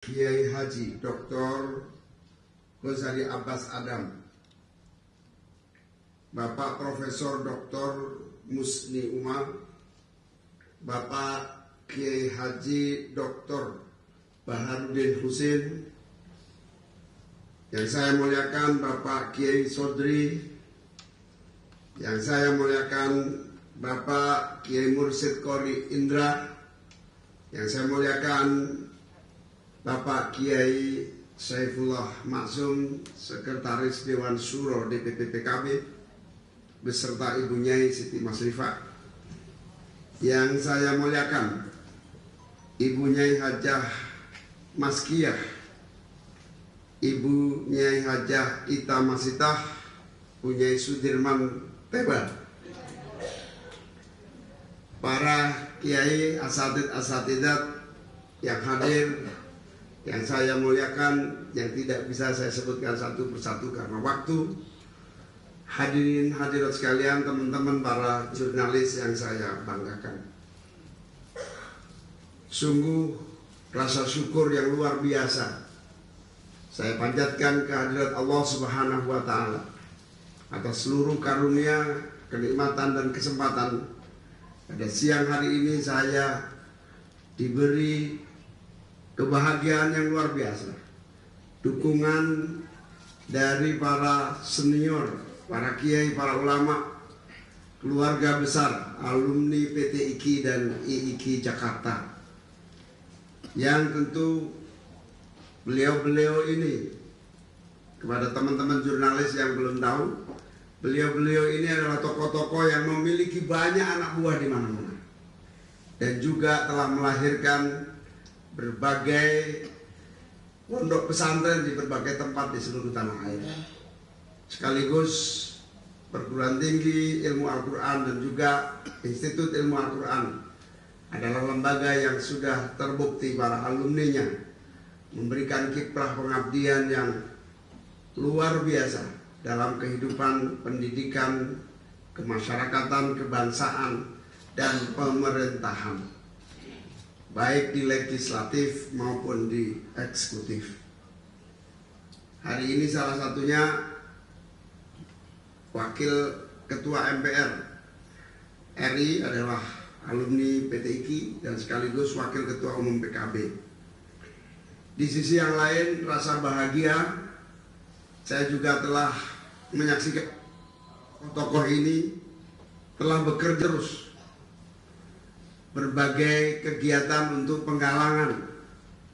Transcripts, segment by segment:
Kiai Haji Dr. Ghazali Abbas Adam, Bapak Profesor Dr. Musni Umar, Bapak Kiai Haji Dr. Baharudin Husin, yang saya muliakan Bapak Kiai Sodri, yang saya muliakan Bapak Kiai Mursyid Qori Indra, yang saya muliakan Bapak Kiai Saifullah Maksum, Sekretaris Dewan Syuro DPP PKB, beserta Ibu Nyai Siti Masrifah. Yang saya muliakan Ibu Nyai Hajah Maskiyah, Ibu Nyai Hajah Ita Masitah, Ibu Nyai Sudirman Teba, para kiai asatid-asatidat yang hadir, yang saya muliakan, yang tidak bisa saya sebutkan satu persatu karena waktu. Hadirin hadirat sekalian, teman-teman para jurnalis yang saya banggakan. Sungguh rasa syukur yang luar biasa saya panjatkan kehadirat Allah Subhanahu wa Ta'ala atas seluruh karunia, kenikmatan dan kesempatan. Pada siang hari ini saya diberi kebahagiaan yang luar biasa, dukungan dari para senior, para kiai, para ulama, keluarga besar, alumni PT IKI dan IIKI Jakarta, yang tentu beliau-beliau ini, kepada teman-teman jurnalis yang belum tahu, beliau-beliau ini adalah tokoh-tokoh yang memiliki banyak anak buah di mana-mana, dan juga telah melahirkan berbagai pondok pesantren di berbagai tempat di seluruh tanah air, sekaligus perguruan tinggi ilmu Al-Quran dan juga Institut Ilmu Al-Quran adalah lembaga yang sudah terbukti para alumninya memberikan kiprah pengabdian yang luar biasa dalam kehidupan pendidikan, kemasyarakatan, kebangsaan, dan pemerintahan, baik di legislatif maupun di eksekutif. Hari ini salah satunya Wakil Ketua MPR RI adalah alumni PT IKI dan sekaligus Wakil Ketua Umum PKB. Di sisi yang lain, rasa bahagia saya juga telah menyaksikan tokoh ini telah bekerja terus berbagai kegiatan untuk penggalangan.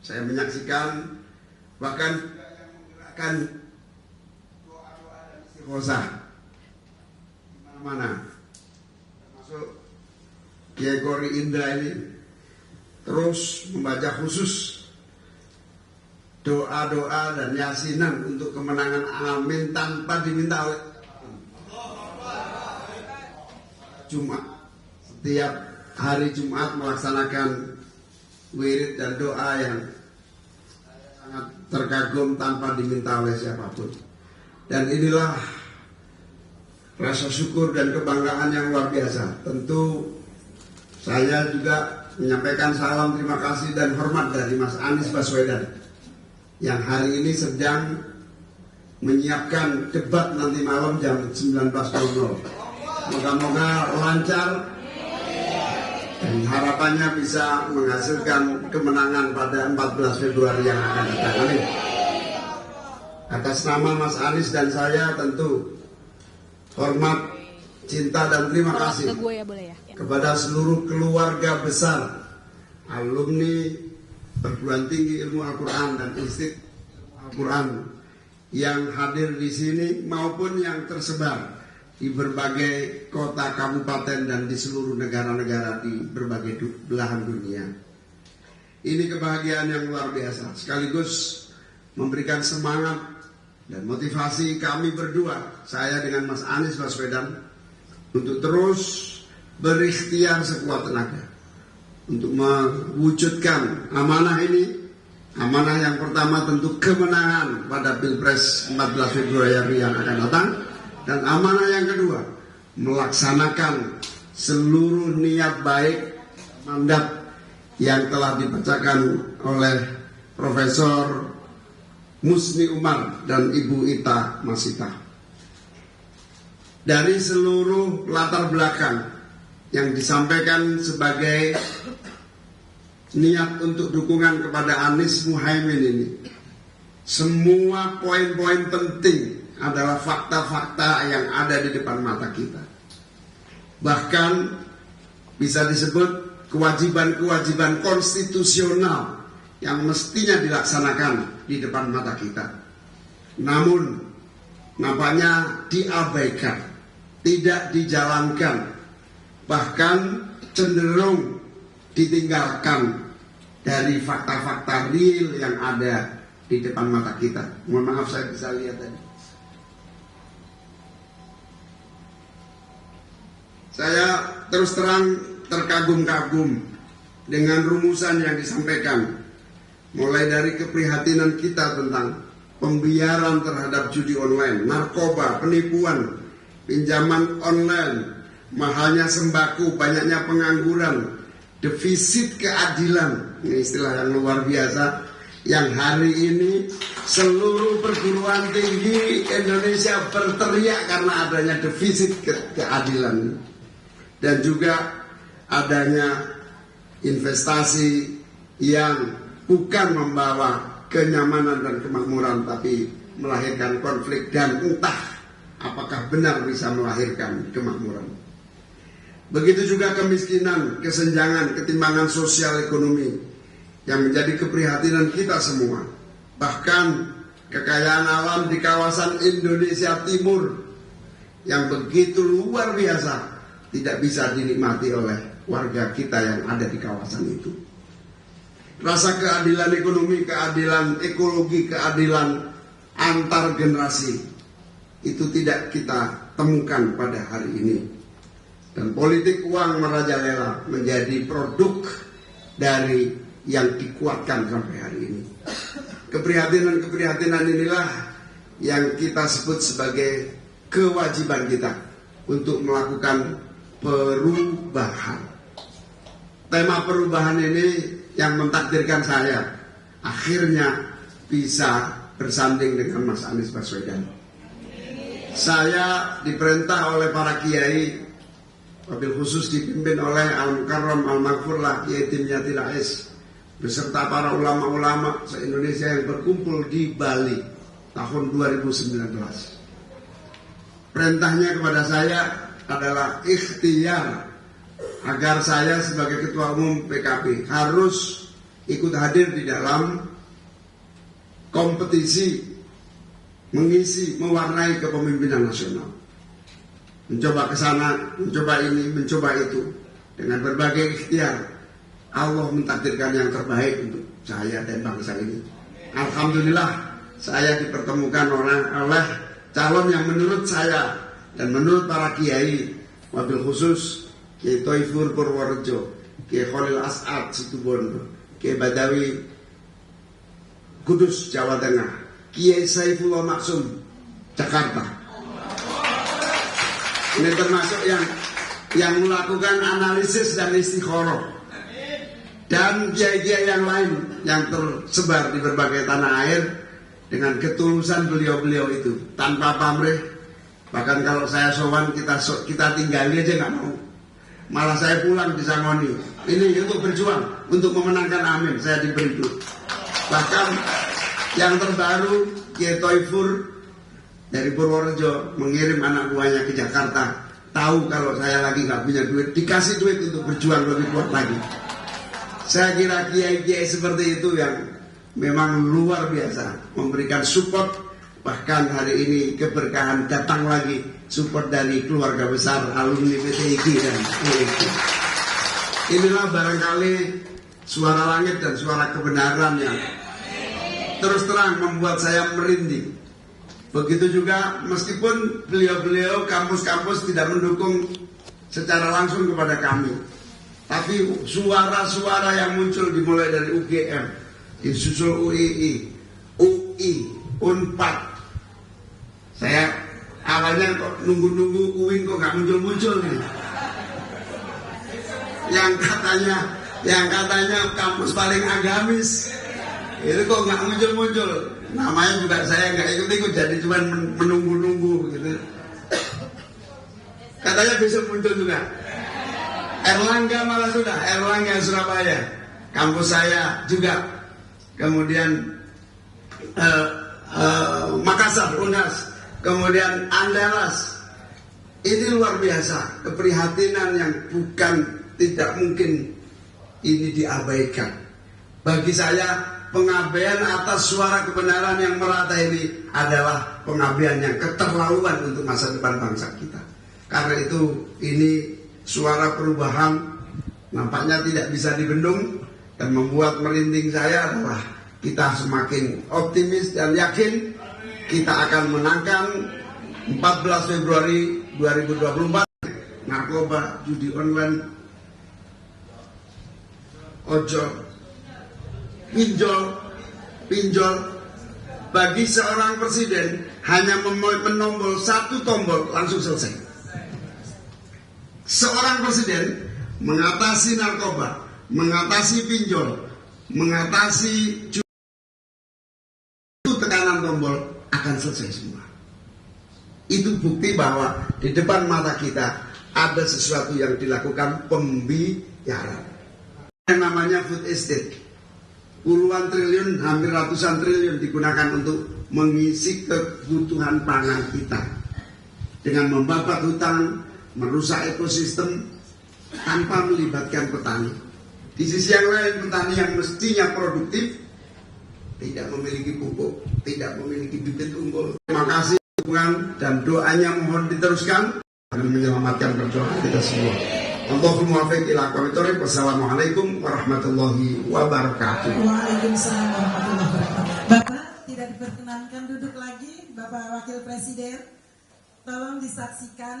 Saya menyaksikan bahkan menggerakkan doa-doa dan istighosah di mana-mana, termasuk Kiai Qori Indra ini terus membaca khusus doa-doa dan yasinan untuk kemenangan amin tanpa diminta oleh Jumat. Setiap hari Jumat melaksanakan wirid dan doa yang sangat terkagum tanpa diminta oleh siapapun. Dan inilah rasa syukur dan kebanggaan yang luar biasa. Tentu saya juga menyampaikan salam terima kasih dan hormat dari Mas Anies Baswedan yang hari ini sedang menyiapkan debat nanti malam jam 19.00. Moga-moga lancar dan harapannya bisa menghasilkan kemenangan pada 14 Februari yang akan datang. Amin. Atas nama Mas Anies dan saya tentu hormat, cinta dan terima kasih kepada seluruh keluarga besar alumni Perguruan Tinggi Ilmu Al-Quran dan Institut Al-Quran yang hadir di sini maupun yang tersebar di berbagai kota, kabupaten, dan di seluruh negara-negara di berbagai belahan dunia. Ini kebahagiaan yang luar biasa, sekaligus memberikan semangat dan motivasi kami berdua, saya dengan Mas Anies Baswedan, untuk terus berikhtiar sekuat tenaga untuk mewujudkan amanah ini. Amanah yang pertama tentu kemenangan pada Pilpres 14 Februari yang akan datang. Dan amanah yang kedua, melaksanakan seluruh niat baik mandat yang telah dibacakan oleh Profesor Musni Umar dan Ibu Ita Masita. Dari seluruh latar belakang yang disampaikan sebagai niat untuk dukungan kepada Anies Muhaimin ini, semua poin-poin penting adalah fakta-fakta yang ada di depan mata kita. Bahkan bisa disebut kewajiban-kewajiban konstitusional yang mestinya dilaksanakan di depan mata kita. Namun nampaknya diabaikan, tidak dijalankan, bahkan cenderung ditinggalkan dari fakta-fakta real yang ada di depan mata kita. Mohon maaf, saya bisa lihat tadi. Saya terus terang terkagum-kagum dengan rumusan yang disampaikan, mulai dari keprihatinan kita tentang pembiaran terhadap judi online, narkoba, penipuan, pinjaman online, mahalnya sembako, banyaknya pengangguran, defisit keadilan, ini istilah yang luar biasa, yang hari ini seluruh perguruan tinggi Indonesia berteriak karena adanya defisit keadilan, dan juga adanya investasi yang bukan membawa kenyamanan dan kemakmuran, tapi melahirkan konflik dan entah apakah benar bisa melahirkan kemakmuran. Begitu juga kemiskinan, kesenjangan, ketimpangan sosial ekonomi yang menjadi keprihatinan kita semua. Bahkan kekayaan alam di kawasan Indonesia Timur yang begitu luar biasa tidak bisa dinikmati oleh warga kita yang ada di kawasan itu. Rasa keadilan ekonomi, keadilan ekologi, keadilan antar generasi itu tidak kita temukan pada hari ini. Dan politik uang merajalela menjadi produk dari yang dikuatkan sampai hari ini. Keprihatinan-keprihatinan inilah yang kita sebut sebagai kewajiban kita untuk melakukan perubahan. Tema perubahan ini yang mentakdirkan saya akhirnya bisa bersanding dengan Mas Anies Baswedan. Saya diperintah oleh para kiai, wabil khusus dipimpin oleh Al-Mukarram Al-Maghfurlah Kiai Dimyati Rais, beserta para ulama-ulama se-Indonesia yang berkumpul di Bali tahun 2019. Perintahnya kepada saya adalah ikhtiar agar saya sebagai Ketua Umum PKB harus ikut hadir di dalam kompetisi mengisi, mewarnai kepemimpinan nasional. Mencoba ke sana, mencoba ini, mencoba itu. Dengan berbagai ikhtiar, Allah mentakdirkan yang terbaik untuk saya dan bangsa ini. Alhamdulillah, saya dipertemukan oleh calon yang menurut saya dan menurut para kiai, wabil khusus Kiai Toifur Purworejo, Kiai Khalil As'ad Situbondo, Kiai Badawi Kudus Jawa Tengah, Kiai Saifullah Maksum Jakarta. Ini termasuk yang melakukan analisis dan istikharah. Dan kiai-kiai yang lain yang tersebar di berbagai tanah air dengan ketulusan beliau-beliau itu tanpa pamrih. Bahkan kalau saya sowan kita tinggali aja nggak mau. Malah saya pulang disangoni. Ini untuk berjuang, untuk memenangkan Amin. Saya diberi itu. Bahkan yang terbaru Kiai Toifur dari Purworejo mengirim anak buahnya ke Jakarta. Tahu kalau saya lagi nggak punya duit, dikasih duit untuk berjuang lebih kuat lagi. Saya kira kiai-kiai seperti itu yang memang luar biasa memberikan support. Bahkan hari ini keberkahan datang lagi support dari keluarga besar alumni PTIG dan PTIG. Inilah barangkali suara langit dan suara kebenaran yang terus terang membuat saya merinding. Begitu juga meskipun beliau-beliau kampus-kampus tidak mendukung secara langsung kepada kami, tapi suara-suara yang muncul dimulai dari UGM, disusul UII, UI, Unpad. Saya awalnya kok nunggu-nunggu UIN kok nggak muncul-muncul nih. Yang katanya kampus paling agamis, Itu kok nggak muncul-muncul. Namanya juga saya nggak ikut-ikut, jadi cuma menunggu-nunggu gitu. Katanya besok muncul juga. Erlangga malah sudah, Erlangga Surabaya, kampus saya juga. Kemudian Makassar, UNAS, kemudian Andalas. Ini luar biasa, keprihatinan yang bukan tidak mungkin ini diabaikan. Bagi saya, pengabaian atas suara kebenaran yang merata ini adalah pengabaian yang keterlaluan untuk masa depan bangsa kita. Karena itu ini suara perubahan nampaknya tidak bisa dibendung, dan membuat merinding saya adalah kita semakin optimis dan yakin kita akan menangkan 14 Februari 2024. Narkoba, judi online, ojol, pinjol. Bagi seorang presiden hanya menombol satu tombol langsung selesai. Seorang presiden mengatasi narkoba, mengatasi pinjol, mengatasi itu tekanan tombol akan selesai semua. Itu bukti bahwa di depan mata kita ada sesuatu yang dilakukan pembiaran. Yang namanya food estate. Puluhan triliun, hampir ratusan triliun digunakan untuk mengisi kebutuhan pangan kita. Dengan membabat hutang, merusak ekosistem tanpa melibatkan petani. Di sisi yang lain, petani yang mestinya produktif tidak memiliki pupuk, tidak memiliki bibit unggul. Terima kasih dukungan dan doanya mohon diteruskan agar menyelamatkan perjuangan kita semua. Allahumma muwaffiq ila aqwamit thoriq. Wassalamualaikum warahmatullahi wabarakatuh. Waalaikumsalam warahmatullahi wabarakatuh. Bapak tidak diperkenankan duduk lagi, Bapak Wakil Presiden. Tolong disaksikan.